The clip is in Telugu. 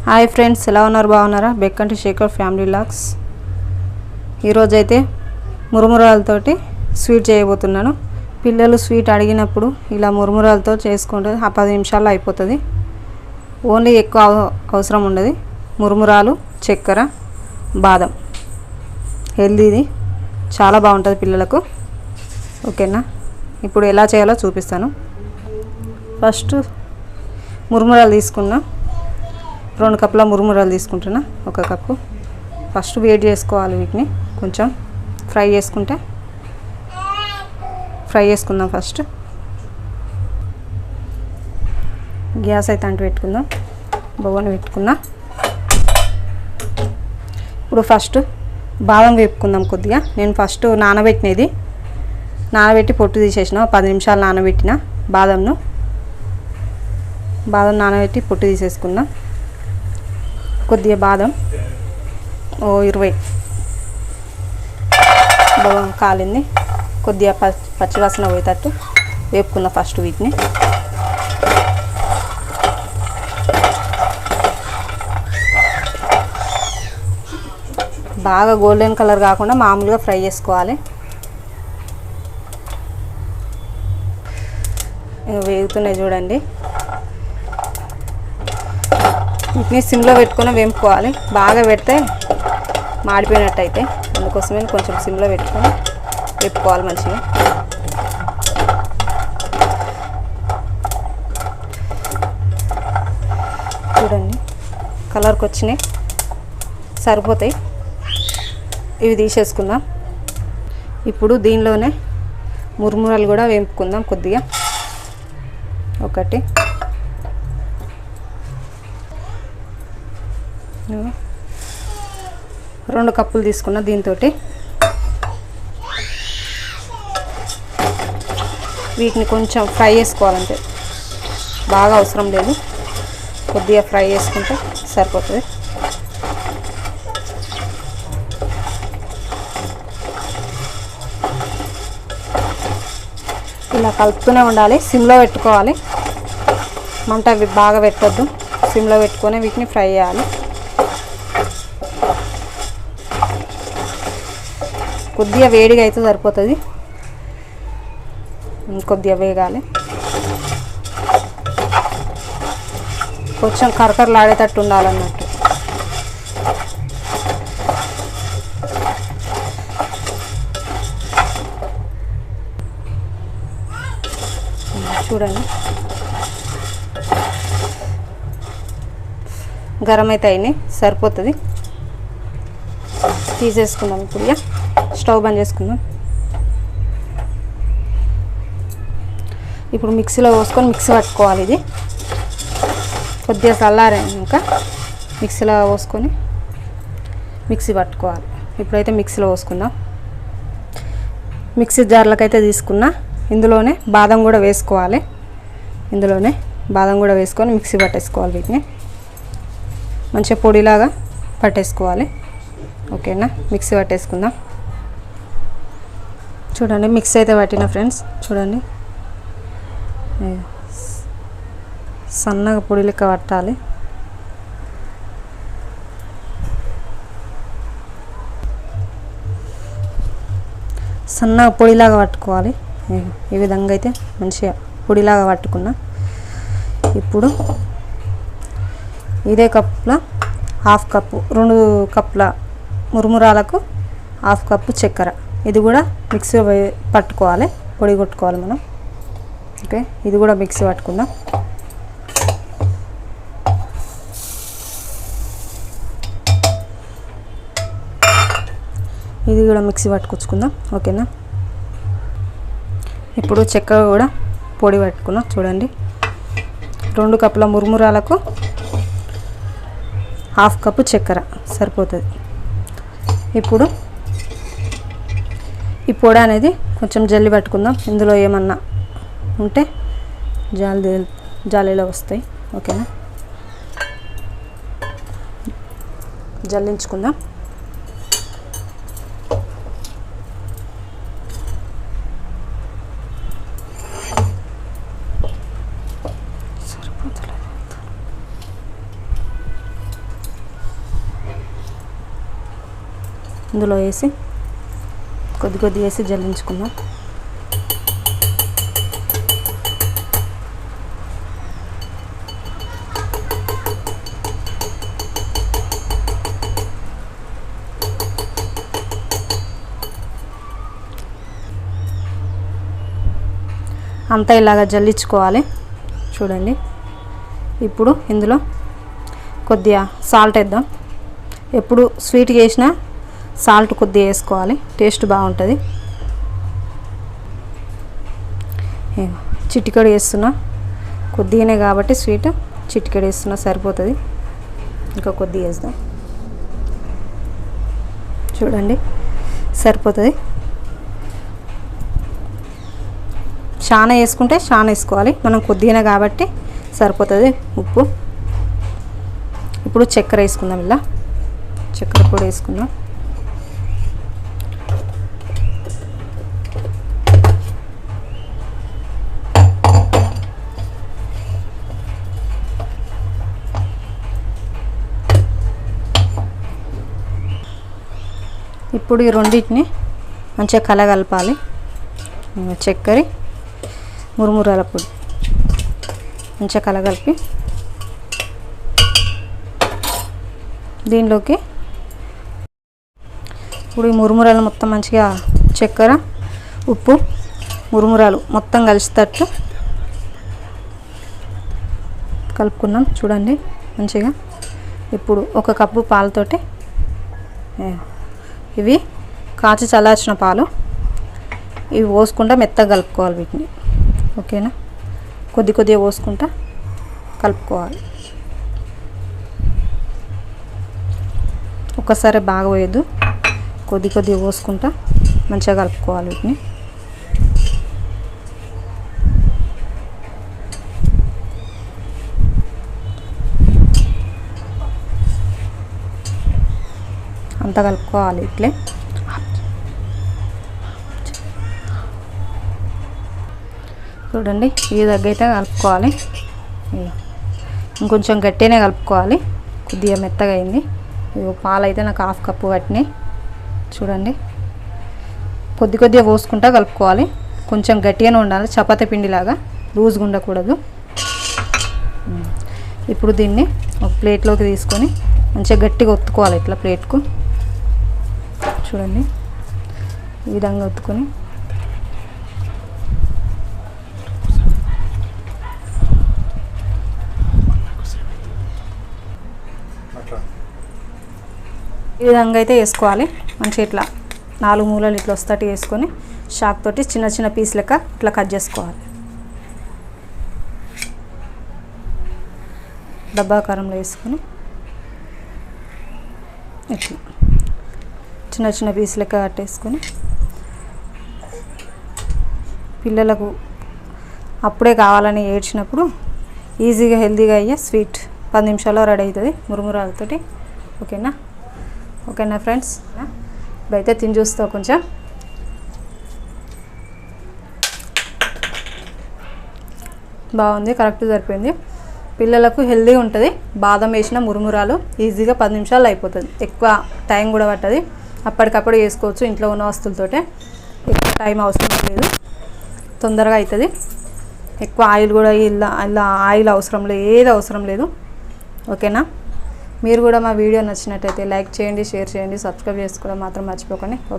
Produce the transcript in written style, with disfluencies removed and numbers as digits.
హాయ్ ఫ్రెండ్స్, ఎలా ఉన్నారు? బాగున్నారా? బెక్కంటి శేఖర్ ఫ్యామిలీ వ్లాగ్స్. ఈరోజైతే మురుమురాలతోటి స్వీట్ చేయబోతున్నాను. పిల్లలు స్వీట్ అడిగినప్పుడు ఇలా మురుమురాలతో చేసుకుంటే 10 నిమిషాల్లో అయిపోతుంది. ఓన్లీ ఎక్కువ అవసరం ఉండదు. మురుమురాలు, చక్కెర, బాదం, హెల్దీది, చాలా బాగుంటుంది పిల్లలకు. ఓకేనా? ఇప్పుడు ఎలా చేయాలో చూపిస్తాను. ఫస్ట్ మురుమురాలు తీసుకున్నా. 2 కప్పుల మురుమురాలు తీసుకుంటున్నా. 1 కప్పు. ఫస్ట్ వేడి చేసుకోవాలి. వీటిని కొంచెం ఫ్రై చేసుకుందాం. ఫస్ట్ గ్యాస్ అయితే అంటు పెట్టుకుందాం. బొవ్వను పెట్టుకుందాం. ఇప్పుడు ఫస్ట్ బాదం వేపుకుందాం కొద్దిగా. నేను ఫస్ట్ నానబెట్టి పొట్టు తీసేసిన. 10 నిమిషాలు నానబెట్టిన బాదం నానబెట్టి పొట్టు తీసేసుకుందాం. కొద్దిగా బాదం 20 బాదం కాలింది. కొద్దిగా పచ్చివాసన పోయేటట్టు వేపుకుందాం ఫస్ట్ వీటిని. బాగా గోల్డెన్ కలర్ కాకుండా మామూలుగా ఫ్రై చేసుకోవాలి. వేగుతున్నాయి చూడండి. వీటిని సిమ్లో పెట్టుకొని వేపుకోవాలి. బాగా పెడితే మాడిపోయినట్టు అయితే, అందుకోసమే కొంచెం సిమ్లో పెట్టుకొని వేపుకోవాలి మంచిగా. చూడండి కలర్కి వచ్చినాయి, సరిపోతాయి. ఇవి తీసేసుకుందాం. ఇప్పుడు దీనిలోనే మురుమురాలు కూడా వేపుకుందాం కొద్దిగా. 2 కప్పులు తీసుకున్నా. దీంతో వీటిని కొంచెం ఫ్రై చేసుకోవాలంటే, బాగా అవసరం లేదు. కొద్దిగా ఫ్రై చేసుకుంటే సరిపోతుంది. ఇలా కలుపుతూనే ఉండాలి. సిమ్లో పెట్టుకోవాలి. మంట బాగా పెట్టద్దు. సిమ్లో పెట్టుకొని వీటిని ఫ్రై చేయాలి. కొద్దిగా వేడిగా అయితే సరిపోతుంది. కొద్దిగా వేగాలి. కొంచెం కరకరలాడేటట్టు ఉండాలన్నట్టు. చూడండి గరం అయితే అయినాయి, సరిపోతుంది. తీసేసుకుందాం. ఇప్పుడు స్టవ్ బంద్ చేసుకుందాం. ఇప్పుడు మిక్సీలో పోసుకొని మిక్సీ పట్టుకోవాలి. ఇది కొద్దిగా చల్లారాక మిక్సీలో పోసుకొని మిక్సీ పట్టుకోవాలి. ఇప్పుడైతే మిక్సీలో పోసుకుందాం. మిక్సీ జార్లకు అయితే తీసుకున్నా. ఇందులోనే బాదం కూడా వేసుకోవాలి. వేసుకొని మిక్సీ పట్టేసుకోవాలి. వీటిని మంచిగా పొడిలాగా పట్టేసుకోవాలి. ఓకేనా? మిక్సీ పట్టేసుకుందాం. చూడండి మిక్సీ అయితే పట్టిన ఫ్రెండ్స్. చూడండి సన్నగా పొడి లెక్క పట్టాలి. సన్నగా పొడిలాగా పట్టుకోవాలి. ఈ విధంగా అయితే మంచిగా పొడిలాగా పట్టుకున్నా. ఇప్పుడు ఇదే కప్పుల 1/2 కప్పు, 2 కప్పుల మురుమురాలకు 1/2 కప్పు చక్కెర. ఇది కూడా మిక్సీ పట్టుకోవాలి, పొడి కొట్టుకోవాలి మనం. ఓకే, ఇది కూడా మిక్సీ పట్టుకుందాం. ఇది కూడా మిక్సీ పట్టుకొచ్చుకుందాం. ఓకేనా? ఇప్పుడు చక్కెర కూడా పొడి పట్టుకున్నాం. చూడండి 2 కప్పుల మురుమురాలకు 1/2 కప్పు చక్కెర సరిపోతుంది. ఇప్పుడు ఈ పొడి అనేది కొంచెం జల్లి పట్టుకుందాం. ఇందులో ఏమన్నా ఉంటే జాలీలో వస్తాయి. ఓకేనా? జల్లించుకుందాం. ఇందులో వేసి కొద్ది వేసి జల్లించుకుందాం. అంతా ఇలాగా జల్లించుకోవాలి. చూడండి. ఇప్పుడు ఇందులో కొద్దిగా సాల్ట్ వేద్దాం. ఎప్పుడు స్వీట్ చేసినా సాల్ట్ కొద్దిగా వేసుకోవాలి, టేస్ట్ బాగుంటుంది. చిటికెడు వేస్తున్నా, కొద్దిగానే కాబట్టి స్వీట్ చిటికెడు వేస్తున్నా సరిపోతుంది. ఇంకా కొద్దిగా వేద్దాం. చూడండి సరిపోతుంది. చాలా వేసుకుంటే చాలా వేసుకోవాలి, మనం కొద్దిగానే కాబట్టి సరిపోతుంది ఉప్పు. ఇప్పుడు చక్కెర వేసుకుందాం. ఇలా చక్కెర పొడి వేసుకుందాం. ఇప్పుడు ఈ రెండింటిని మంచిగా కలగలపాలి. చక్కెర మురుమురాల పొడి మంచిగా కలగలిపి దీనిలోకి ఇప్పుడు ఈ మురుమురాలు మొత్తం మంచిగా చక్కెర, ఉప్పు, మురుమురాలు మొత్తం కలిసేటట్టు కలుపుకున్నాం. చూడండి మంచిగా. ఇప్పుడు 1 కప్పు పాలతోటి, ఇవి కాచి చల్లార్చిన పాలు, ఇవి పోసుకుంటా మెత్తగా కలుపుకోవాలి వీటిని. ఓకేనా? కొద్దిగా పోసుకుంటా కలుపుకోవాలి. ఒక్కసారి బాగా పోయొద్దు, కొద్దిగా పోసుకుంటా మంచిగా కలుపుకోవాలి వీటిని. అంతా కలుపుకోవాలి ఇట్లే. చూడండి ఈ దగ్గరైతే కలుపుకోవాలి. ఇంకొంచెం గట్టిగానే కలుపుకోవాలి, కొద్దిగా మెత్తగా అయింది. పాలు అయితే నాకు 1/2 కప్పు పట్టినాయి. చూడండి కొద్దిగా పోసుకుంటా కలుపుకోవాలి. కొంచెం గట్టిగానే ఉండాలి, చపాతీ పిండిలాగా లూజ్గా ఉండకూడదు. ఇప్పుడు దీన్ని ఒక ప్లేట్లోకి తీసుకొని మంచిగా గట్టిగా ఒత్తుకోవాలి ఇట్లా ప్లేట్కు. చూడండి ఈ విధంగా ఒత్తుకొని ఈ విధంగా అయితే వేసుకోవాలి. మంచిగా ఇట్లా 4 మూలలు ఇట్లా వస్తట్టు వేసుకొని షాక్ తోటి చిన్న పీస్ లెక్క ఇట్లా కట్ చేసుకోవాలి. డబ్బాకారంలో వేసుకొని ఇట్లా చిన్న పీస్ లెక్క కట్టేసుకొని పిల్లలకు అప్పుడే కావాలని ఏడ్చినప్పుడు ఈజీగా హెల్తీగా అయ్యే స్వీట్ 10 నిమిషాల్లో రెడీ అవుతుంది మురుమురాలతోటి. ఓకేనా ఫ్రెండ్స్? ఇప్పుడైతే తిని చూస్తా. కొంచెం బాగుంది, కరెక్ట్ సరిపోయింది. పిల్లలకు హెల్తీగా ఉంటుంది. బాదం వేసిన మురుమురాలు ఈజీగా 10 నిమిషాల్లో అయిపోతుంది. ఎక్కువ టైం కూడా పట్టదు, అప్పటికప్పుడు చేసుకోవచ్చు ఇంట్లో ఉన్న వస్తువులతోటే. ఎక్కువ టైం అవసరం లేదు, తొందరగా అవుతుంది. ఎక్కువ ఆయిల్ కూడా ఇలా ఆయిల్ అవసరం లేదు, ఏది అవసరం లేదు. ఓకేనా? మీరు కూడా మా వీడియో నచ్చినట్టయితే లైక్ చేయండి, షేర్ చేయండి, సబ్స్క్రైబ్ చేసుకోవడం మాత్రం మర్చిపోకండి. ఓకే.